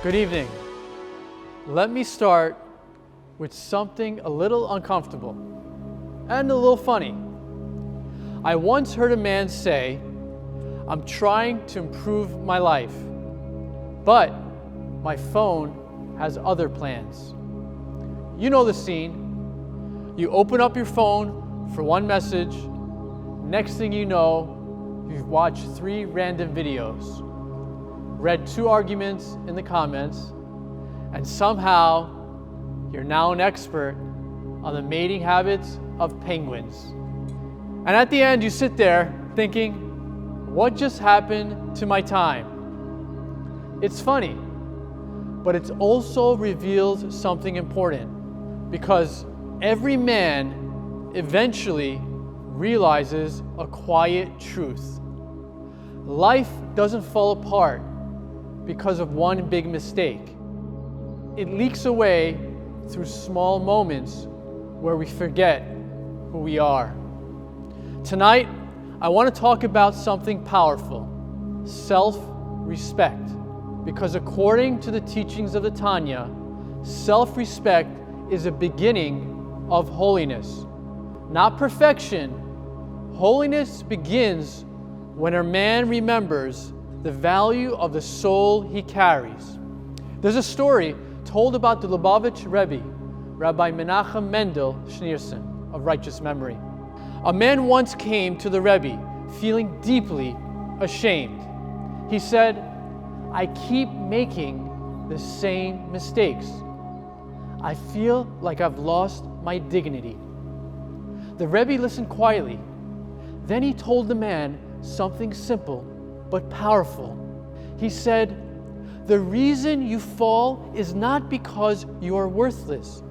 Good evening. Let me start with something a little uncomfortable and a little funny. I once heard a man say, "I'm trying to improve my life, but my phone has other plans." You know the scene. You open up your phone for one message. Next thing you know, you've watched 3 random videos, read 2 arguments in the comments, and somehow you're now an expert on the mating habits of penguins. And at the end, you sit there thinking, what just happened to my time? It's funny, but it also reveals something important, because every man eventually realizes a quiet truth. Life doesn't fall apart because of one big mistake. It leaks away through small moments where we forget who we are. Tonight, I want to talk about something powerful: self-respect. Because according to the teachings of the Tanya, self-respect is a beginning of holiness. Not perfection. Holiness begins when a man remembers the value of the soul he carries. There's a story told about the Lubavitch Rebbe, Rabbi Menachem Mendel Schneerson, of righteous memory. A man once came to the Rebbe feeling deeply ashamed. He said, "I keep making the same mistakes. I feel like I've lost my dignity." The Rebbe listened quietly. Then he told the man something simple but powerful. He said, "The reason you fall is not because you are worthless.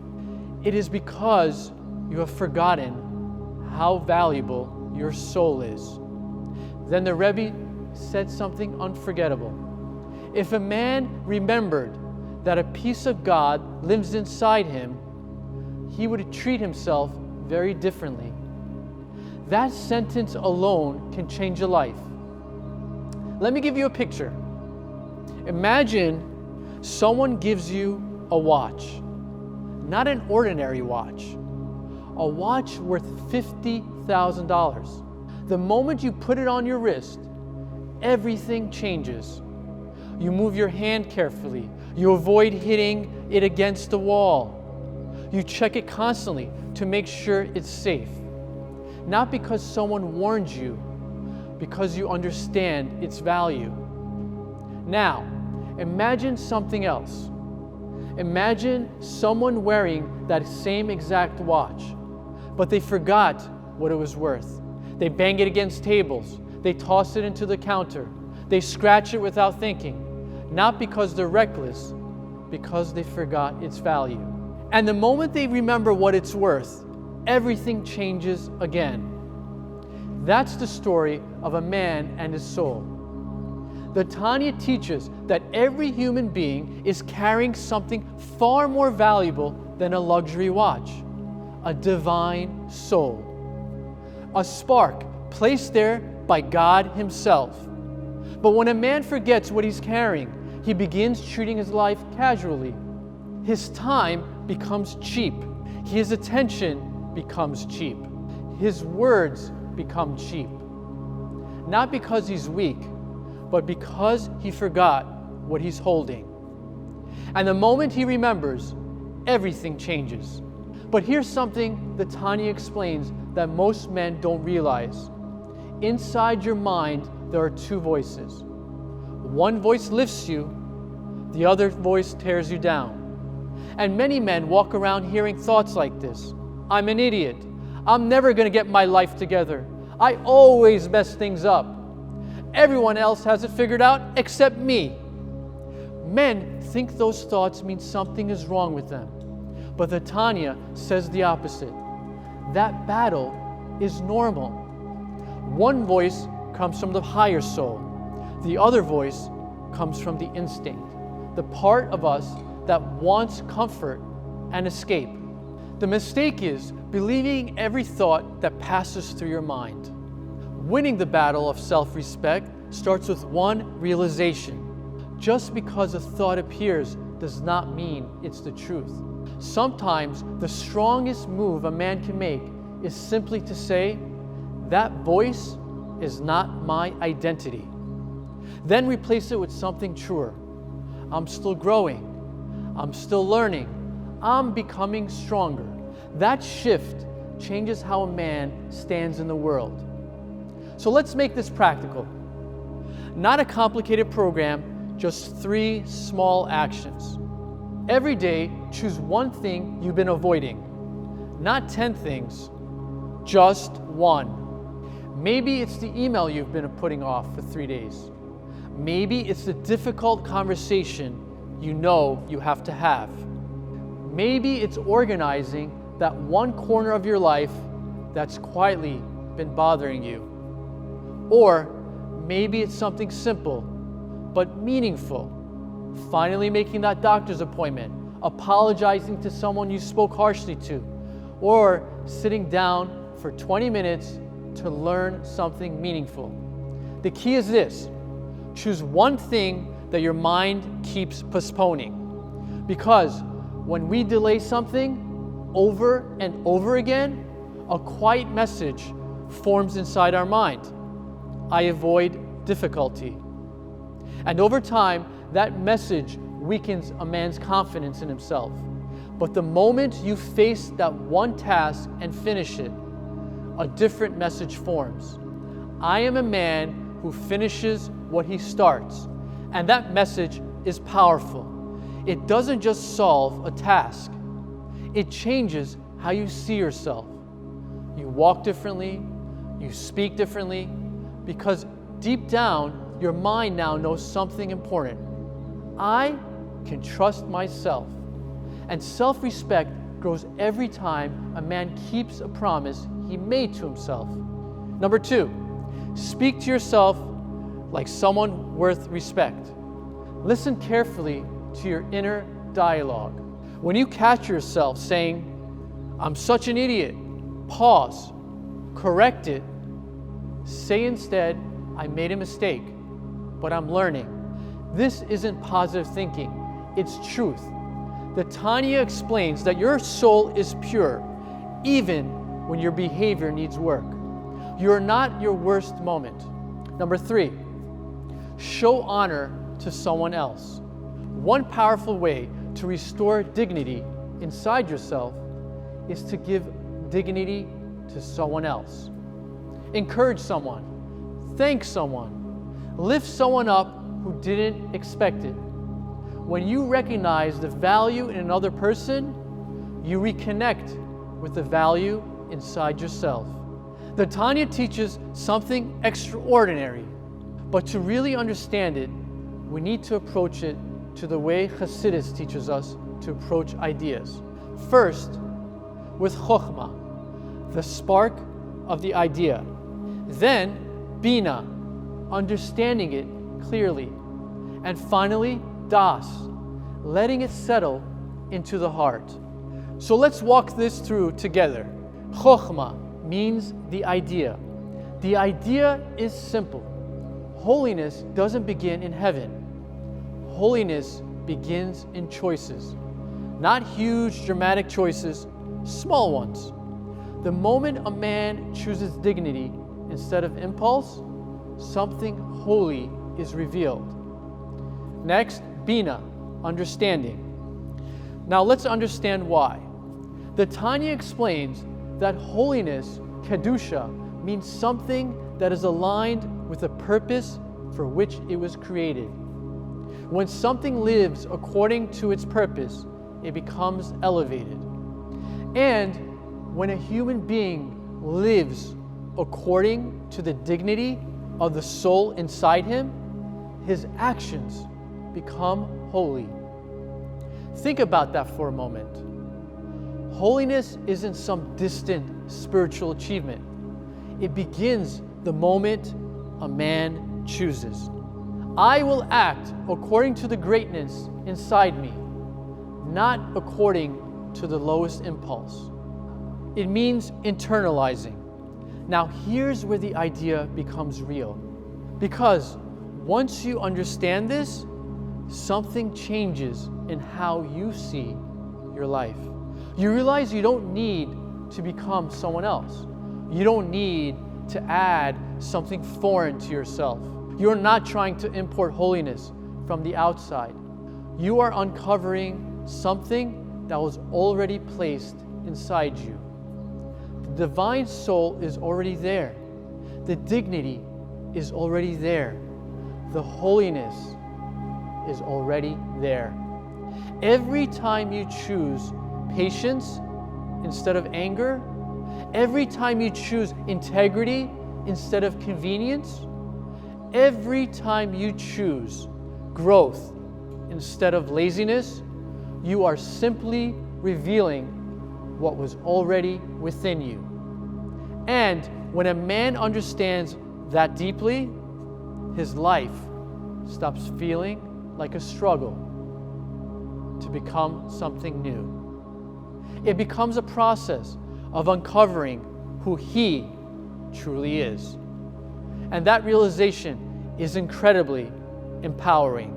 It is because you have forgotten how valuable your soul is." Then the Rebbe said something unforgettable. If a man remembered that a piece of God lives inside him, he would treat himself very differently. That sentence alone can change a life. Let me give you a picture. Imagine someone gives you a watch, not an ordinary watch, a watch worth $50,000. The moment you put it on your wrist, everything changes. You move your hand carefully. You avoid hitting it against the wall. You check it constantly to make sure it's safe. Not because someone warned you, because you understand its value. Now, imagine something else. Imagine someone wearing that same exact watch, but they forgot what it was worth. They bang it against tables. They toss it into the counter. They scratch it without thinking. Not because they're reckless, because they forgot its value. And the moment they remember what it's worth, everything changes again. That's the story of a man and his soul. The Tanya teaches that every human being is carrying something far more valuable than a luxury watch: a divine soul. A spark placed there by God Himself. But when a man forgets what he's carrying, he begins treating his life casually. His time becomes cheap. His attention becomes cheap. His words become cheap. Not because he's weak, but because he forgot what he's holding. And the moment he remembers, everything changes. But here's something the Tanya explains that most men don't realize. Inside your mind, there are 2 voices. One voice lifts you, the other voice tears you down. And many men walk around hearing thoughts like this: "I'm an idiot. I'm never going to get my life together. I always mess things up. Everyone else has it figured out except me." Men think those thoughts mean something is wrong with them. But the Tanya says the opposite. That battle is normal. One voice comes from the higher soul. The other voice comes from the instinct, the part of us that wants comfort and escape. The mistake is believing every thought that passes through your mind. Winning the battle of self-respect starts with one realization: Just because a thought appears does not mean it's the truth. Sometimes the strongest move a man can make is simply to say, that voice is not my identity. Then replace it with something truer. I'm still growing. I'm still learning. I'm becoming stronger. That shift changes how a man stands in the world. So let's make this practical. Not a complicated program, just 3 small actions. Every day, choose one thing you've been avoiding. Not 10 things, just one. Maybe it's the email you've been putting off for 3 days. Maybe it's the difficult conversation you know you have to have. Maybe it's organizing that one corner of your life that's quietly been bothering you. Or maybe it's something simple but meaningful. Finally making that doctor's appointment, apologizing to someone you spoke harshly to, or sitting down for 20 minutes to learn something meaningful. The key is this: choose one thing that your mind keeps postponing. Because when we delay something over and over again, a quiet message forms inside our mind. I avoid difficulty. And over time, that message weakens a man's confidence in himself. But the moment you face that one task and finish it, a different message forms. I am a man who finishes what he starts. And that message is powerful. It doesn't just solve a task. It changes how you see yourself. You walk differently, you speak differently, because deep down, your mind now knows something important. I can trust myself. And self-respect grows every time a man keeps a promise he made to himself. Number 2, speak to yourself like someone worth respect. Listen carefully to your inner dialogue. When you catch yourself saying, I'm such an idiot, pause, correct it. Say instead, I made a mistake, but I'm learning. This isn't positive thinking, it's truth. The Tanya explains that your soul is pure, even when your behavior needs work. You're not your worst moment. Number 3, show honor to someone else. One powerful way to restore dignity inside yourself is to give dignity to someone else. Encourage someone, thank someone, lift someone up who didn't expect it. When you recognize the value in another person, you reconnect with the value inside yourself. The Tanya teaches something extraordinary, but to really understand it, we need to approach it to the way Hasidus teaches us to approach ideas. First, with Chokhmah, the spark of the idea. Then, Bina, understanding it clearly. And finally, Das, letting it settle into the heart. So let's walk this through together. Chokhmah means the idea. The idea is simple. Holiness doesn't begin in heaven. Holiness begins in choices. Not huge, dramatic choices, small ones. The moment a man chooses dignity instead of impulse, something holy is revealed. Next, Bina, understanding. Now let's understand why. The Tanya explains that holiness, Kedusha, means something that is aligned with the purpose for which it was created. When something lives according to its purpose, it becomes elevated. And when a human being lives according to the dignity of the soul inside him, his actions become holy. Think about that for a moment. Holiness isn't some distant spiritual achievement. It begins the moment a man chooses. I will act according to the greatness inside me, not according to the lowest impulse. It means internalizing. Now here's where the idea becomes real. Because once you understand this, something changes in how you see your life. You realize you don't need to become someone else. You don't need to add something foreign to yourself. You're not trying to import holiness from the outside. You are uncovering something that was already placed inside you. The divine soul is already there. The dignity is already there. The holiness is already there. Every time you choose patience instead of anger, every time you choose integrity instead of convenience, every time you choose growth instead of laziness, you are simply revealing what was already within you. And when a man understands that deeply, his life stops feeling like a struggle to become something new. It becomes a process of uncovering who he truly is. And that realization is incredibly empowering,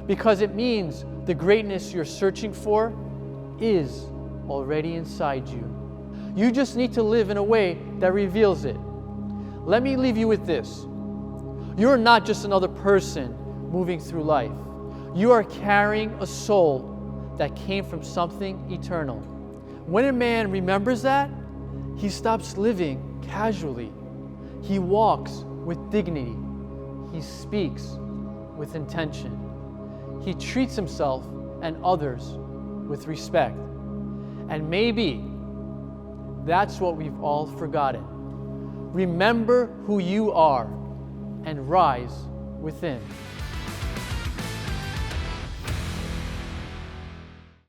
because it means the greatness you're searching for is already inside you. You just need to live in a way that reveals it. Let me leave you with this. You're not just another person moving through life. You are carrying a soul that came from something eternal. When a man remembers that, he stops living casually. He walks with dignity. He speaks with intention. He treats himself and others with respect. And maybe that's what we've all forgotten. Remember who you are and rise within.